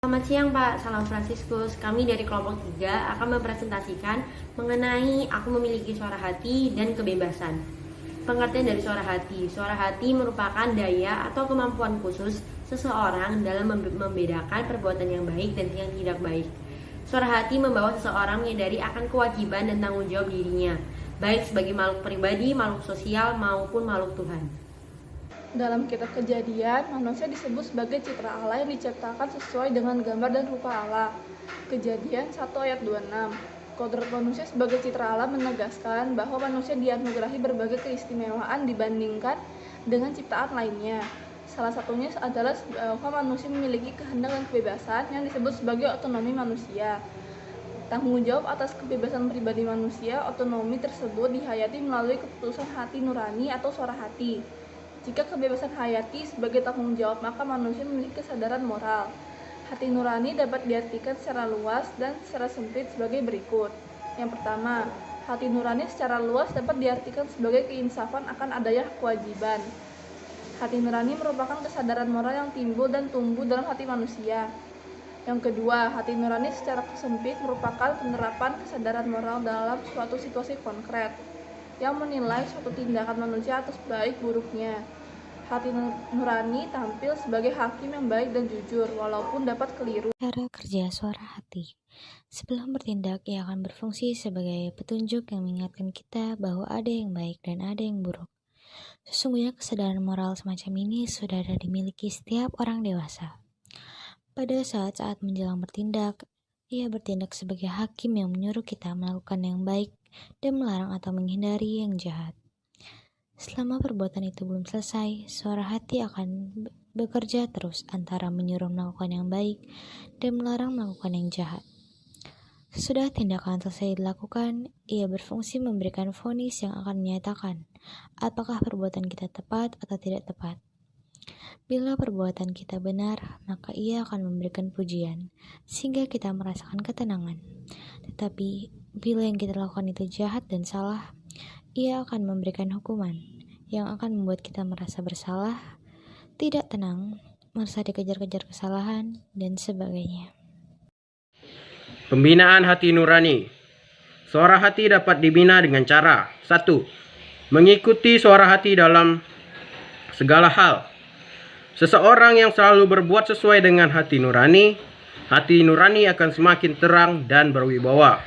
Selamat siang Pak, salam Fransiskus. Kami dari kelompok 3 akan mempresentasikan mengenai aku memiliki suara hati dan kebebasan. Pengertian dari suara hati. Suara hati merupakan daya atau kemampuan khusus seseorang dalam membedakan perbuatan yang baik dan yang tidak baik. Suara hati membawa seseorang menyadari akan kewajiban dan tanggung jawab dirinya, baik sebagai makhluk pribadi, makhluk sosial, maupun makhluk Tuhan. Dalam kitab Kejadian, manusia disebut sebagai citra Allah yang diciptakan sesuai dengan gambar dan rupa Allah. Kejadian 1 ayat 26. Kodrat manusia sebagai citra Allah menegaskan bahwa manusia dianugerahi berbagai keistimewaan dibandingkan dengan ciptaan lainnya. Salah satunya adalah bahwa manusia memiliki kehendak dan kebebasan yang disebut sebagai otonomi manusia. Tanggung jawab atas kebebasan pribadi manusia, otonomi tersebut dihayati melalui keputusan hati nurani atau suara hati. Jika kebebasan hayati sebagai tanggung jawab, maka manusia memiliki kesadaran moral. Hati nurani dapat diartikan secara luas dan secara sempit sebagai berikut. Yang pertama, hati nurani secara luas dapat diartikan sebagai keinsafan akan adanya kewajiban. Hati nurani merupakan kesadaran moral yang timbul dan tumbuh dalam hati manusia. Yang kedua, hati nurani secara sempit merupakan penerapan kesadaran moral dalam suatu situasi konkret yang menilai suatu tindakan manusia atas baik buruknya. Hati nurani tampil sebagai hakim yang baik dan jujur, walaupun dapat keliru. Cara kerja suara hati. Sebelum bertindak, ia akan berfungsi sebagai petunjuk yang mengingatkan kita bahwa ada yang baik dan ada yang buruk. Sesungguhnya kesadaran moral semacam ini sudah ada dimiliki setiap orang dewasa. Pada saat-saat menjelang bertindak, ia bertindak sebagai hakim yang menyuruh kita melakukan yang baik dan melarang atau menghindari yang jahat. Selama perbuatan itu belum selesai, suara hati akan bekerja terus antara menyuruh melakukan yang baik dan melarang melakukan yang jahat. Sesudah tindakan selesai dilakukan, ia berfungsi memberikan vonis yang akan menyatakan apakah perbuatan kita tepat atau tidak tepat. Bila perbuatan kita benar, maka ia akan memberikan pujian, sehingga kita merasakan ketenangan. Tetapi, bila yang kita lakukan itu jahat dan salah, ia akan memberikan hukuman, yang akan membuat kita merasa bersalah, tidak tenang, merasa dikejar-kejar kesalahan, dan sebagainya. Pembinaan hati nurani. Suara hati dapat dibina dengan cara 1. Mengikuti suara hati dalam segala hal. Seseorang yang selalu berbuat sesuai dengan hati nurani akan semakin terang dan berwibawa.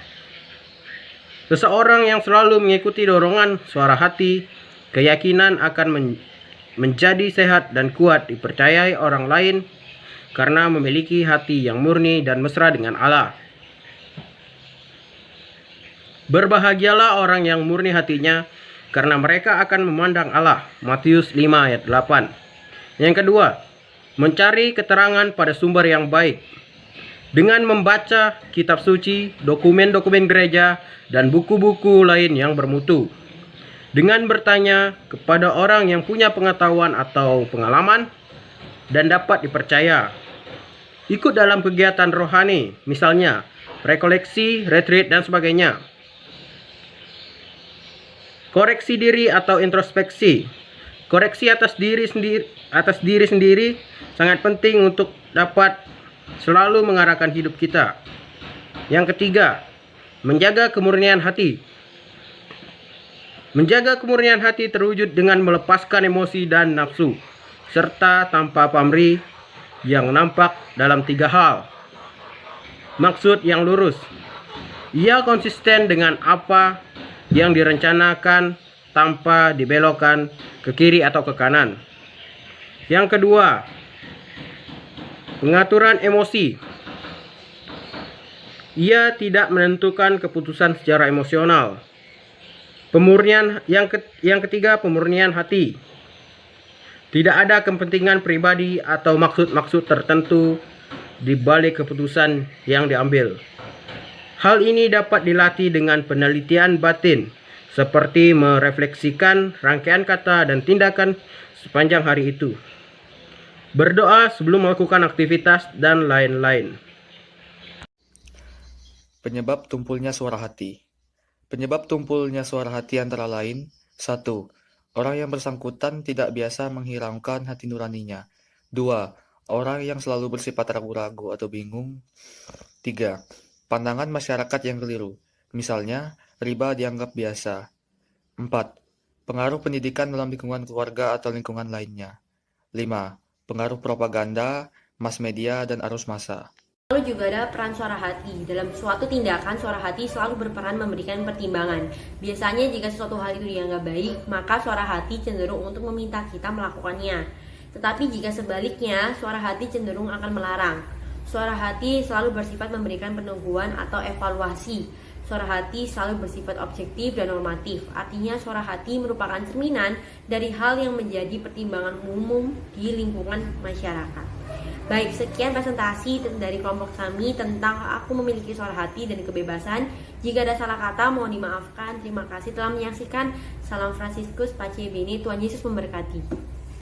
Seseorang yang selalu mengikuti dorongan suara hati, keyakinan akan menjadi sehat dan kuat dipercayai orang lain karena memiliki hati yang murni dan mesra dengan Allah. Berbahagialah orang yang murni hatinya, karena mereka akan memandang Allah. Matius 5 ayat 8. Yang kedua, mencari keterangan pada sumber yang baik. Dengan membaca kitab suci, dokumen-dokumen gereja, dan buku-buku lain yang bermutu. Dengan bertanya kepada orang yang punya pengetahuan atau pengalaman dan dapat dipercaya. Ikut dalam kegiatan rohani, misalnya rekoleksi, retreat, dan sebagainya. Koreksi diri atau introspeksi. Koreksi atas diri sendiri sangat penting untuk dapat selalu mengarahkan hidup kita. Yang ketiga, menjaga kemurnian hati. Menjaga kemurnian hati terwujud dengan melepaskan emosi dan nafsu, serta tanpa pamrih yang nampak dalam 3 hal. Maksud yang lurus. Ia konsisten dengan apa yang direncanakan tanpa dibelokkan ke kiri atau ke kanan. Yang kedua, pengaturan emosi. Ia tidak menentukan keputusan secara emosional. Pemurnian yang ketiga, pemurnian hati. Tidak ada kepentingan pribadi atau maksud-maksud tertentu di balik keputusan yang diambil. Hal ini dapat dilatih dengan penelitian batin, seperti merefleksikan rangkaian kata dan tindakan sepanjang hari itu. Berdoa sebelum melakukan aktivitas dan lain-lain. Penyebab tumpulnya suara hati. Penyebab tumpulnya suara hati antara lain: 1. Orang yang bersangkutan tidak biasa menghiraukan hati nuraninya. 2. Orang yang selalu bersifat ragu-ragu atau bingung. 3. Pandangan masyarakat yang keliru. Misalnya, riba dianggap biasa. 4. Pengaruh pendidikan dalam lingkungan keluarga atau lingkungan lainnya. 5. Pengaruh propaganda, mass media, dan arus massa. Lalu juga ada peran suara hati. Dalam suatu tindakan, suara hati selalu berperan memberikan pertimbangan. Biasanya jika sesuatu hal itu dianggap baik, maka suara hati cenderung untuk meminta kita melakukannya. Tetapi jika sebaliknya, suara hati cenderung akan melarang. Suara hati selalu bersifat memberikan peneguhan atau evaluasi. Suara hati selalu bersifat objektif dan normatif. Artinya suara hati merupakan cerminan dari hal yang menjadi pertimbangan umum di lingkungan masyarakat. Baik, sekian presentasi dari kelompok kami tentang aku memiliki suara hati dan kebebasan. Jika ada salah kata, mohon dimaafkan. Terima kasih telah menyaksikan. Salam Fransiskus Pace Bene, Tuhan Yesus memberkati.